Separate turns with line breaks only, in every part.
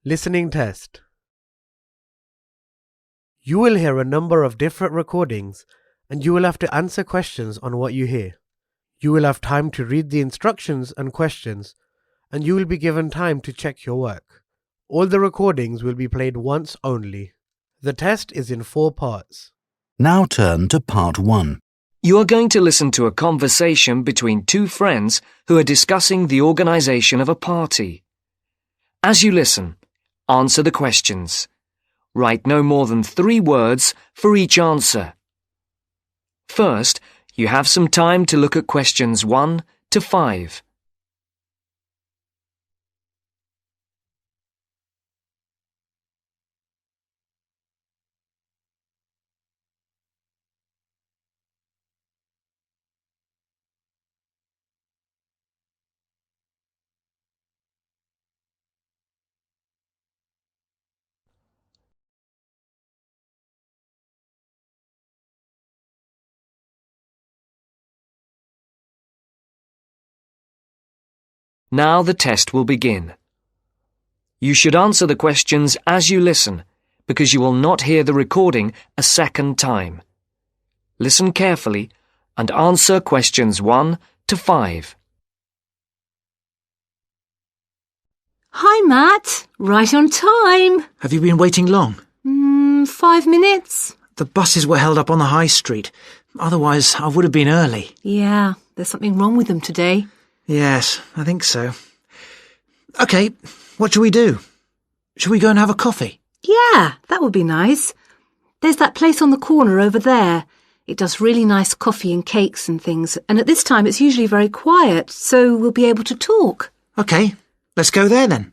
Listening test. You will hear a number of different recordings and you will have to answer questions on what you hear. You will have time to read the instructions and questions and you will be given time to check your work. All the recordings will be played once only. The test is in 4 parts.
Now turn to part 1.
You are going to listen to a conversation between 2 friends who are discussing the organisation of a party. As you listen, answer the questions. Write no more than 3 words for each answer. First, you have some time to look at questions 1 to 5. Now the test will begin. You should answer the questions as you listen, because you will not hear the recording a second time. Listen carefully and answer questions 1 to 5.
Hi, Matt. Right on time.
Have you been waiting long?
5 minutes.
The buses were held up on the high street. Otherwise, I would have been early.
Yeah, there's something wrong with them today.
Yes, I think so. OK, what shall we do? Shall we go and have a coffee?
Yeah, that would be nice. There's that place on the corner over there. It does really nice coffee and cakes and things, and at this time it's usually very quiet, so we'll be able to talk.
OK, let's go there then.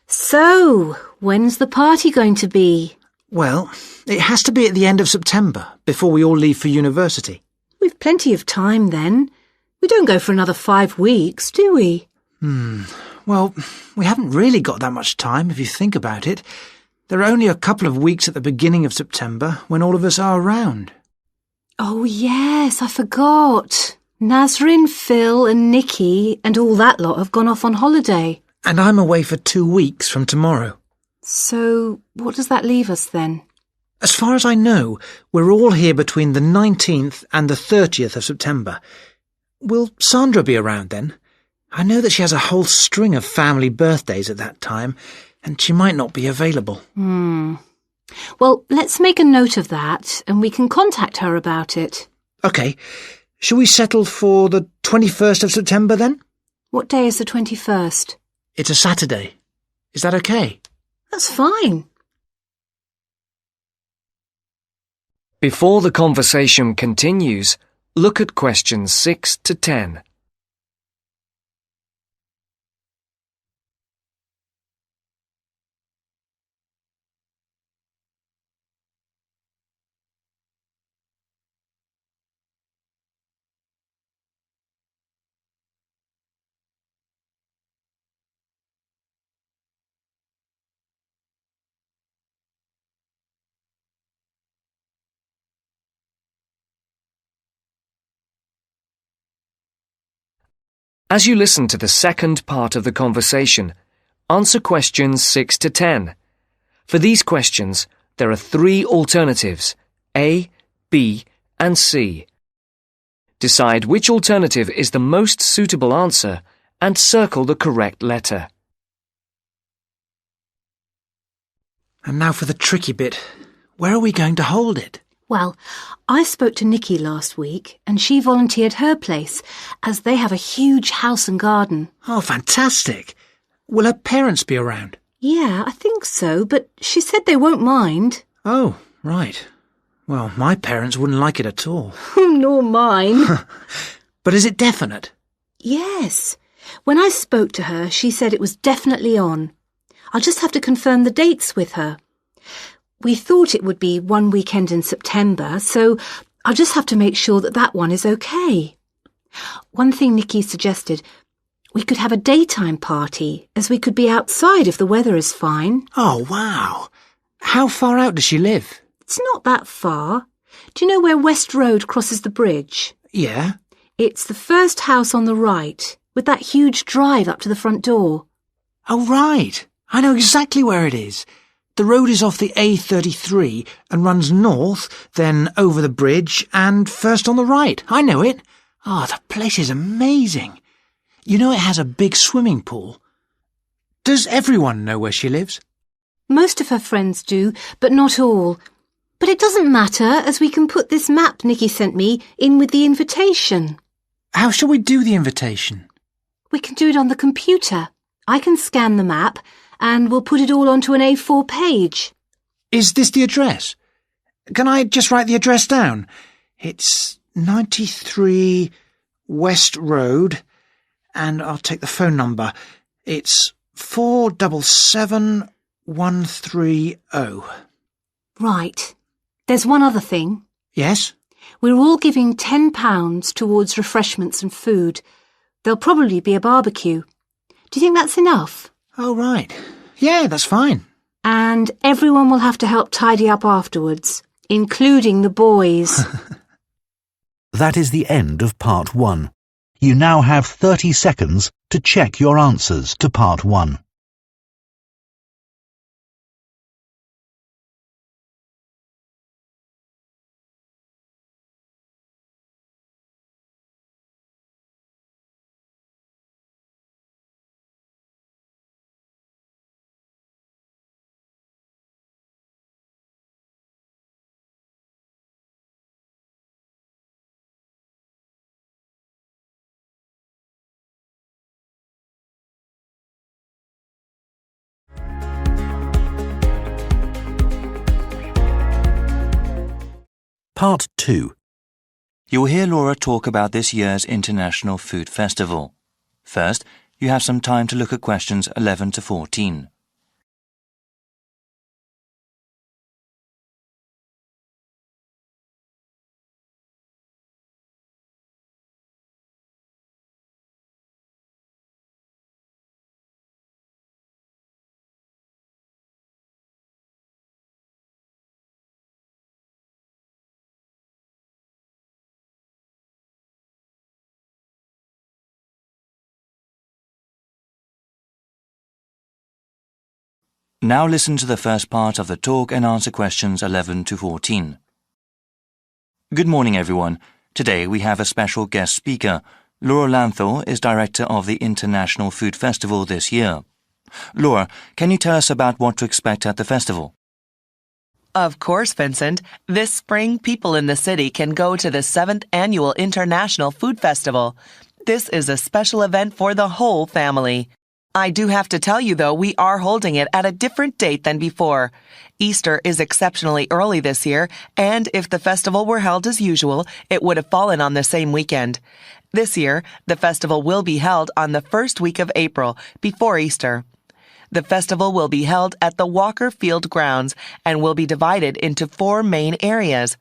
So, when's the party going to be?
Well, it has to be at the end of September, before we all leave for university.
We've plenty of time then. We don't go for another 5 weeks, do we?
Well, we haven't really got that much time, if you think about it. There are only a couple of weeks at the beginning of September when all of us are around.
Oh, yes, I forgot. Nazrin, Phil and Nikki and all that lot have gone off on holiday.
And I'm away for 2 weeks from tomorrow.
So, what does that leave us then?
As far as I know, we're all here between the 19th and the 30th of September. Will Sandra be around then? I know that she has a whole string of family birthdays at that time, and she might not be available.
Well, let's make a note of that, and we can contact her about it.
OK. Shall we settle for the 21st of September then?
What day is the 21st?
It's a Saturday. Is that OK?
That's fine.
Before the conversation continues, look at questions 6 to 10. As you listen to the second part of the conversation, answer questions 6 to 10. For these questions, there are 3 alternatives, A, B, and C. Decide which alternative is the most suitable answer and circle the correct letter.
And now for the tricky bit. Where are we going to hold it?
Well, I spoke to Nikki last week and she volunteered her place as they have a huge house and garden.
Oh, fantastic. Will her parents be around?
Yeah, I think so, but she said they won't mind.
Oh, right. Well, my parents wouldn't like it at all.
Nor mine.
But is it definite?
Yes. When I spoke to her, she said it was definitely on. I'll just have to confirm the dates with her. We thought it would be one weekend in September, so I'll just have to make sure that that one is okay. One thing Nikki suggested, we could have a daytime party, as we could be outside if the weather is fine.
Oh, wow. How far out does she live?
It's not that far. Do you know where West Road crosses the bridge?
Yeah.
It's the first house on the right, with that huge drive up to the front door.
Oh, right. I know exactly where it is. The road is off the A33 and runs north, then over the bridge and first on the right. I know it. Oh, the place is amazing. You know it has a big swimming pool. Does everyone know where she lives?
Most of her friends do, but not all. But it doesn't matter, as we can put this map Nikki sent me in with the invitation.
How shall we do the invitation?
We can do it on the computer. I can scan the map, and we'll put it all onto an A4 page.
Is this the address? Can I just write the address down? It's 93 West Road, and I'll take the phone number. It's 477130.
Right. There's one other thing.
Yes?
We're all giving £10 towards refreshments and food. There'll probably be a barbecue. Do you think that's enough?
Oh, right. Yeah, that's fine.
And everyone will have to help tidy up afterwards, including the boys.
That is the end of Part 1. You now have 30 seconds to check your answers to Part 1. Part 2.
You'll hear Laura talk about this year's International Food Festival. First, you have some time to look at questions 11 to 14. Now listen to the first part of the talk and answer questions 11 to 14. Good morning, everyone. Today we have a special guest speaker. Laura Lanthor is director of the International Food Festival this year. Laura, can you tell us about what to expect at the festival?
Of course, Vincent. This spring, people in the city can go to the 7th Annual International Food Festival. This is a special event for the whole family. I do have to tell you, though, we are holding it at a different date than before. Easter is exceptionally early this year, and if the festival were held as usual, it would have fallen on the same weekend. This year, the festival will be held on the first week of April, before Easter. The festival will be held at the Walker Field grounds and will be divided into 4 main areas.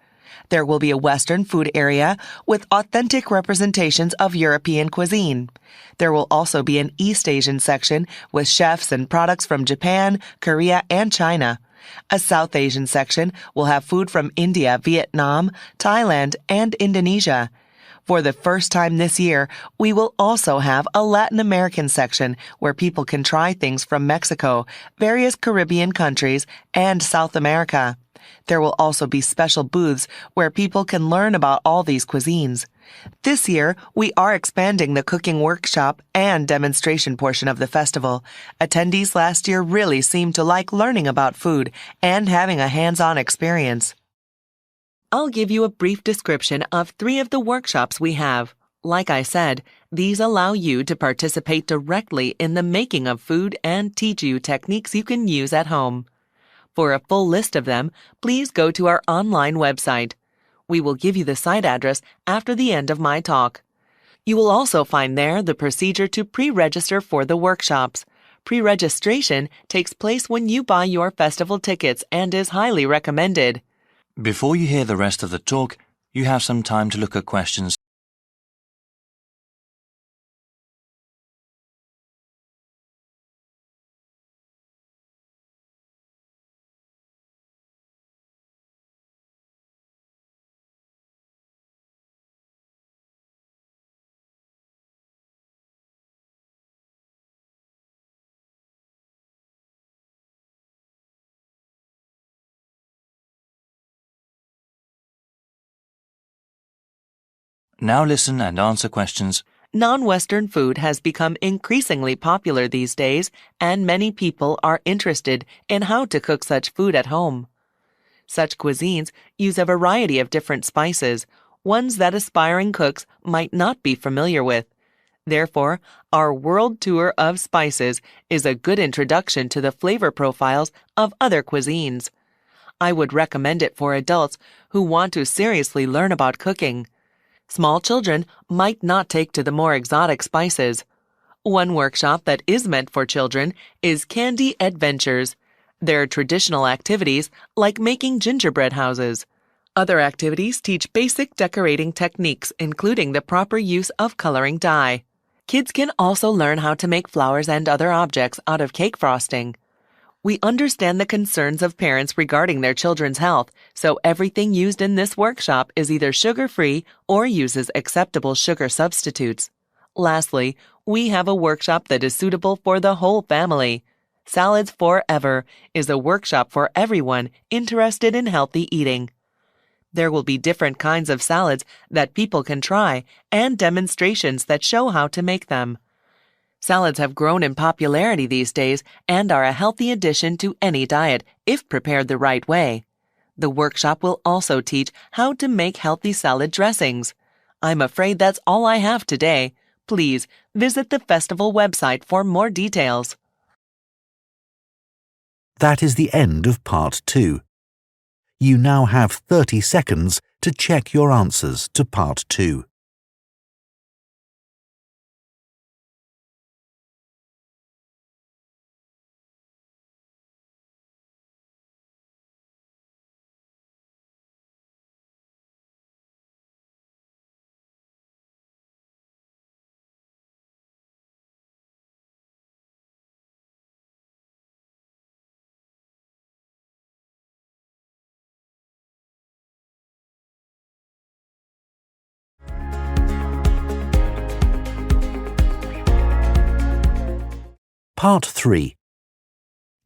There will be a Western food area with authentic representations of European cuisine. There will also be an East Asian section with chefs and products from Japan, Korea, and China. A South Asian section will have food from India, Vietnam, Thailand, and Indonesia. For the first time this year, we will also have a Latin American section where people can try things from Mexico, various Caribbean countries, and South America. There will also be special booths where people can learn about all these cuisines. This year, we are expanding the cooking workshop and demonstration portion of the festival. Attendees last year really seemed to like learning about food and having a hands-on experience. I'll give you a brief description of 3 of the workshops we have. Like I said, these allow you to participate directly in the making of food and teach you techniques you can use at home. For a full list of them, please go to our online website. We will give you the site address after the end of my talk. You will also find there the procedure to pre-register for the workshops. Pre-registration takes place when you buy your festival tickets and is highly recommended.
Before you hear the rest of the talk, you have some time to look at questions Now listen and answer questions.
Non-Western food has become increasingly popular these days, and many people are interested in how to cook such food at home. Such cuisines use a variety of different spices, ones that aspiring cooks might not be familiar with. Therefore, our world tour of spices is a good introduction to the flavor profiles of other cuisines. I would recommend it for adults who want to seriously learn about cooking. Small children might not take to the more exotic spices. One workshop that is meant for children is Candy Adventures. There are traditional activities like making gingerbread houses. Other activities teach basic decorating techniques, including the proper use of coloring dye. Kids can also learn how to make flowers and other objects out of cake frosting. We understand the concerns of parents regarding their children's health, so everything used in this workshop is either sugar-free or uses acceptable sugar substitutes. Lastly, we have a workshop that is suitable for the whole family. Salads Forever is a workshop for everyone interested in healthy eating. There will be different kinds of salads that people can try and demonstrations that show how to make them. Salads have grown in popularity these days and are a healthy addition to any diet if prepared the right way. The workshop will also teach how to make healthy salad dressings. I'm afraid that's all I have today. Please visit the festival website for more details.
That is the end of Part 2. You now have 30 seconds to check your answers to Part 2. Part 3.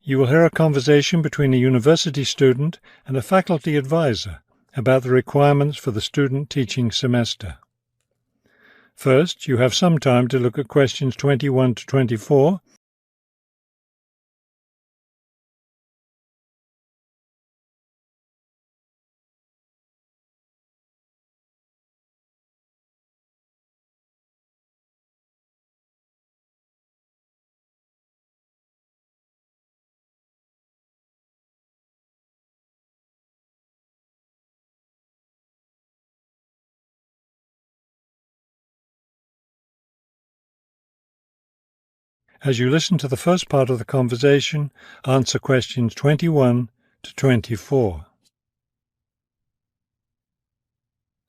You will hear a conversation between a university student and a faculty advisor about the requirements for the student teaching semester. First, you have some time to look at questions 21 to 24. As you listen to the first part of the conversation, answer questions 21 to 24.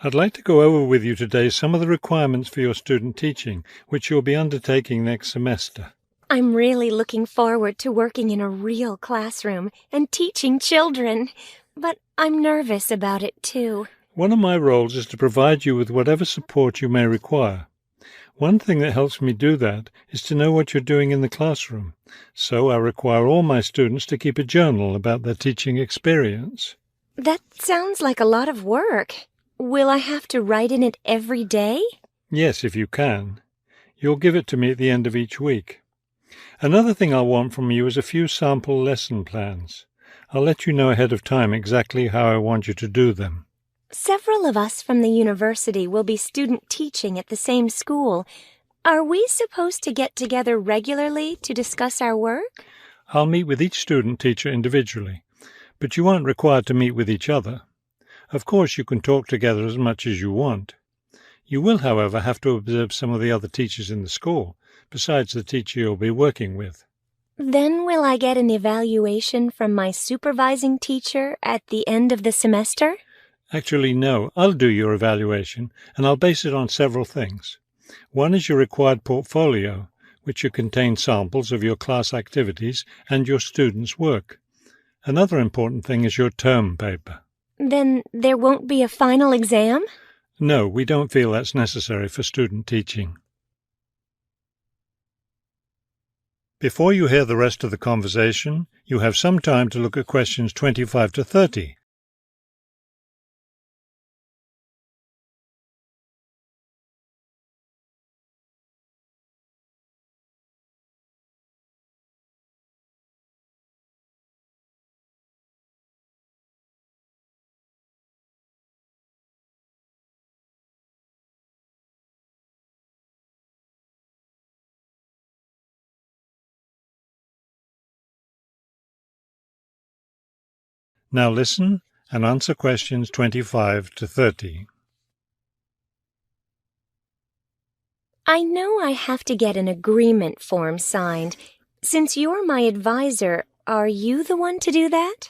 I'd like to go over with you today some of the requirements for your student teaching, which you'll be undertaking next semester.
I'm really looking forward to working in a real classroom and teaching children, but I'm nervous about it too.
One of my roles is to provide you with whatever support you may require. One thing that helps me do that is to know what you're doing in the classroom, so I require all my students to keep a journal about their teaching experience.
That sounds like a lot of work. Will I have to write in it every day?
Yes, if you can. You'll give it to me at the end of each week. Another thing I'll want from you is a few sample lesson plans. I'll let you know ahead of time exactly how I want you to do them.
Several of us from the university will be student teaching at the same school. Are we supposed to get together regularly to discuss our work?
I'll meet with each student teacher individually, but you aren't required to meet with each other. Of course, you can talk together as much as you want. You will, however, have to observe some of the other teachers in the school, besides the teacher you'll be working with.
Then will I get an evaluation from my supervising teacher at the end of the semester?
Actually, no. I'll do your evaluation, and I'll base it on several things. One is your required portfolio, which should contain samples of your class activities and your students' work. Another important thing is your term paper.
Then there won't be a final exam?
No, we don't feel that's necessary for student teaching. Before you hear the rest of the conversation, you have some time to look at questions 25 to 30. Now listen and answer questions 25 to 30.
I know I have to get an agreement form signed. Since you're my advisor, are you the one to do that?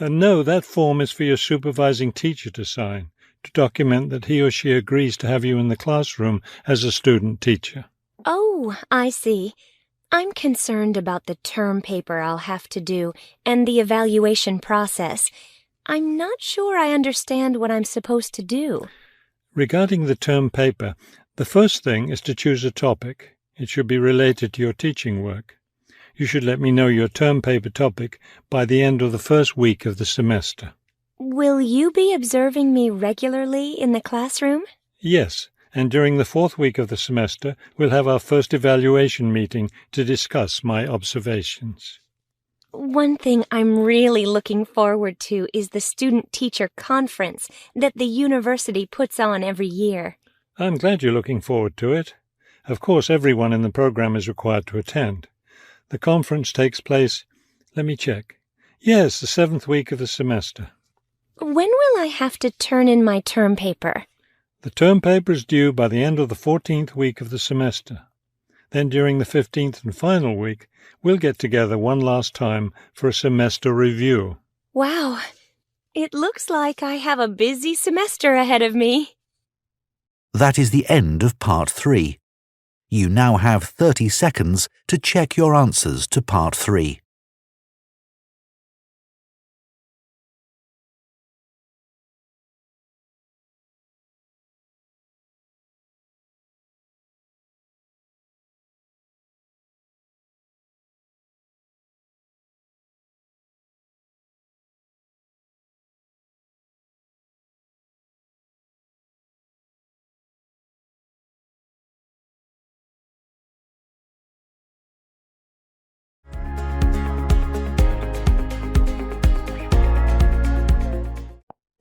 No, that form is for your supervising teacher to sign, to document that he or she agrees to have you in the classroom as a student teacher.
Oh, I see. I'm concerned about the term paper I'll have to do and the evaluation process. I'm not sure I understand what I'm supposed to do.
Regarding the term paper, the first thing is to choose a topic. It should be related to your teaching work. You should let me know your term paper topic by the end of the first week of the semester.
Will you be observing me regularly in the classroom?
Yes, and during the fourth week of the semester, we'll have our first evaluation meeting to discuss my observations.
One thing I'm really looking forward to is the student-teacher conference that the university puts on every year.
I'm glad you're looking forward to it. Of course, everyone in the program is required to attend. The conference takes place, let me check. Yes, the 7th week of the semester.
When will I have to turn in my term paper?
The term paper is due by the end of the 14th week of the semester. Then during the 15th and final week, we'll get together one last time for a semester review.
Wow, it looks like I have a busy semester ahead of me.
That is the end of Part 3. You now have 30 seconds to check your answers to Part 3.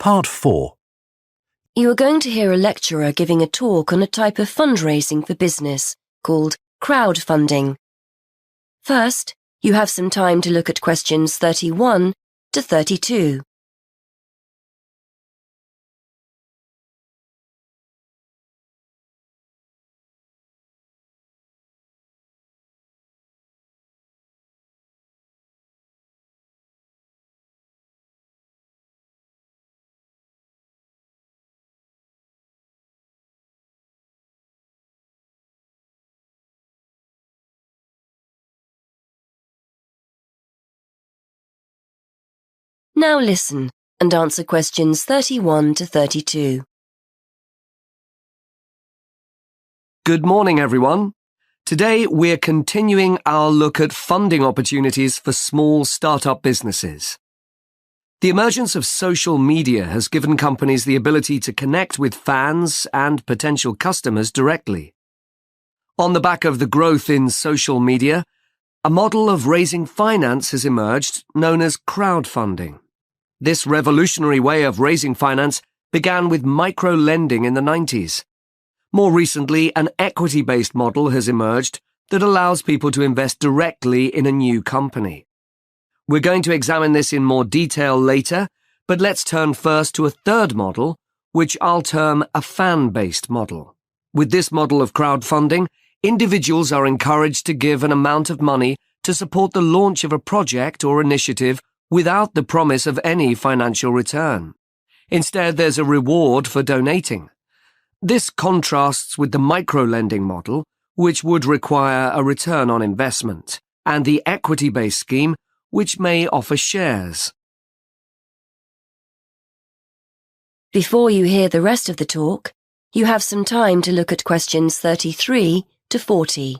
Part 4.
You are going to hear a lecturer giving a talk on a type of fundraising for business called crowdfunding. First, you have some time to look at questions 31 to 32. Now listen and answer questions 31 to 32.
Good morning, everyone. Today, we're continuing our look at funding opportunities for small startup businesses. The emergence of social media has given companies the ability to connect with fans and potential customers directly. On the back of the growth in social media, a model of raising finance has emerged known as crowdfunding. This revolutionary way of raising finance began with micro-lending in the 90s. More recently, an equity-based model has emerged that allows people to invest directly in a new company. We're going to examine this in more detail later, but let's turn first to a third model, which I'll term a fan-based model. With this model of crowdfunding, individuals are encouraged to give an amount of money to support the launch of a project or initiative without the promise of any financial return. Instead, there's a reward for donating. This contrasts with the micro-lending model, which would require a return on investment, and the equity-based scheme, which may offer shares.
Before you hear the rest of the talk, you have some time to look at questions 33 to 40.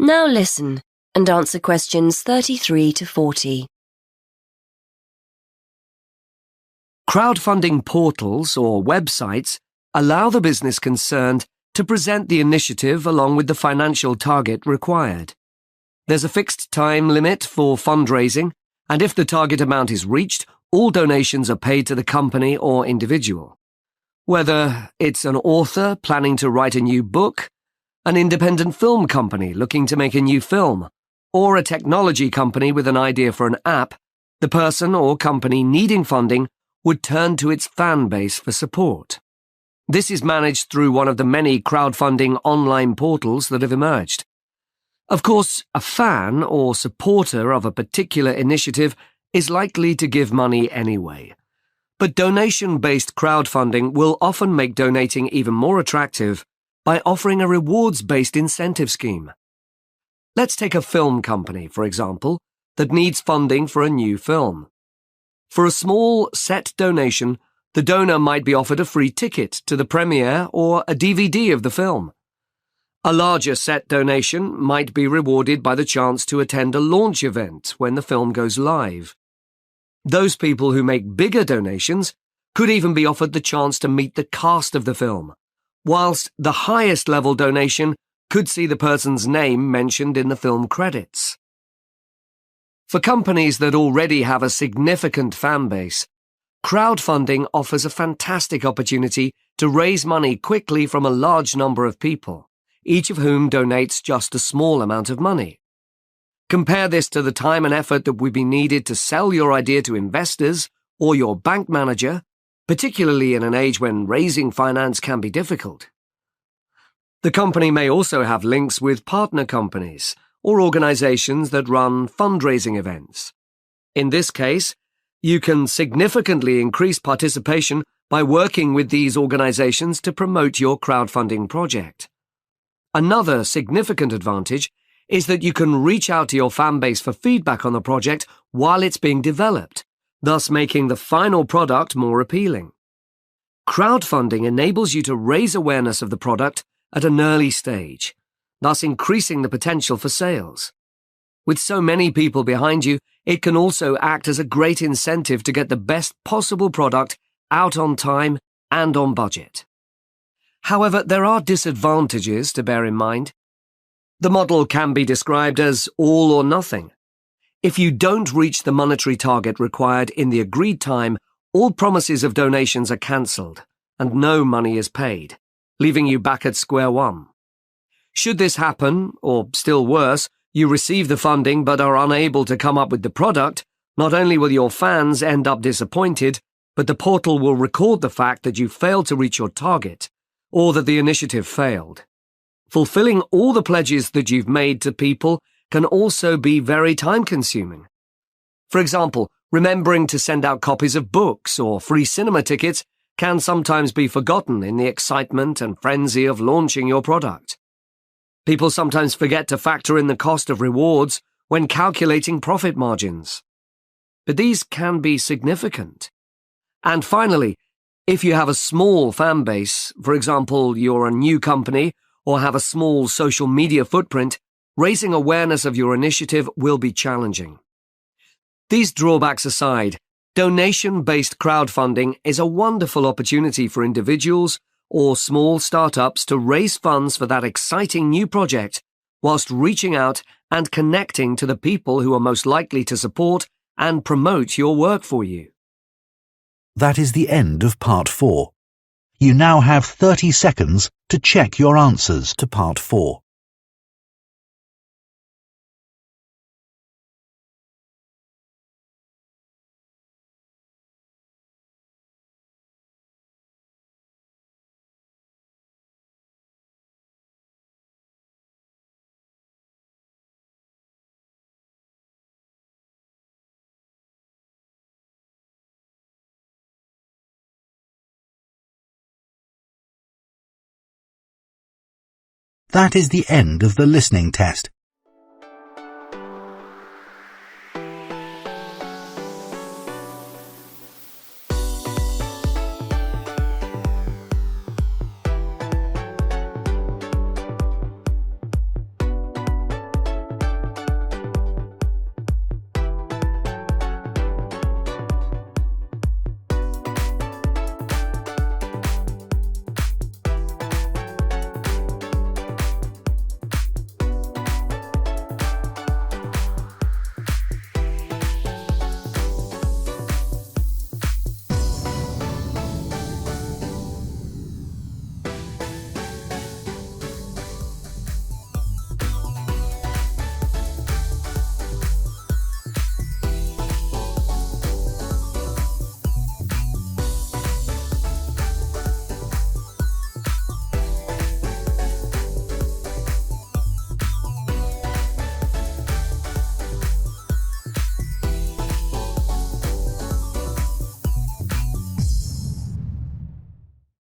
Now listen and answer questions 33 to 40.
Crowdfunding portals or websites allow the business concerned to present the initiative along with the financial target required. There's a fixed time limit for fundraising, and if the target amount is reached, all donations are paid to the company or individual. Whether it's an author planning to write a new book, an independent film company looking to make a new film, or a technology company with an idea for an app, the person or company needing funding would turn to its fan base for support. This is managed through one of the many crowdfunding online portals that have emerged. Of course, a fan or supporter of a particular initiative is likely to give money anyway. But donation-based crowdfunding will often make donating even more attractive by offering a rewards-based incentive scheme. Let's take a film company, for example, that needs funding for a new film. For a small set donation, the donor might be offered a free ticket to the premiere or a DVD of the film. A larger set donation might be rewarded by the chance to attend a launch event when the film goes live. Those people who make bigger donations could even be offered the chance to meet the cast of the film, whilst the highest level donation could see the person's name mentioned in the film credits. For companies that already have a significant fan base, crowdfunding offers a fantastic opportunity to raise money quickly from a large number of people, each of whom donates just a small amount of money. Compare this to the time and effort that would be needed to sell your idea to investors or your bank manager, particularly in an age when raising finance can be difficult. The company may also have links with partner companies or organizations that run fundraising events. In this case, you can significantly increase participation by working with these organizations to promote your crowdfunding project. Another significant advantage is that you can reach out to your fan base for feedback on the project while it's being developed, thus making the final product more appealing. Crowdfunding enables you to raise awareness of the product at an early stage, thus increasing the potential for sales. With so many people behind you, it can also act as a great incentive to get the best possible product out on time and on budget. However, there are disadvantages to bear in mind. The model can be described as all or nothing. If you don't reach the monetary target required in the agreed time, all promises of donations are cancelled and no money is paid, leaving you back at square one. Should this happen, or still worse, you receive the funding but are unable to come up with the product, not only will your fans end up disappointed, but the portal will record the fact that you failed to reach your target, or that the initiative failed. Fulfilling all the pledges that you've made to people can also be very time-consuming. For example, remembering to send out copies of books or free cinema tickets can sometimes be forgotten in the excitement and frenzy of launching your product. People sometimes forget to factor in the cost of rewards when calculating profit margins. But these can be significant. And finally, if you have a small fan base, for example, you're a new company or have a small social media footprint, raising awareness of your initiative will be challenging. These drawbacks aside, donation-based crowdfunding is a wonderful opportunity for individuals or small startups to raise funds for that exciting new project whilst reaching out and connecting to the people who are most likely to support and promote your work for you.
That is the end of Part 4. You now have 30 seconds to check your answers to Part 4. That is the end of the listening test.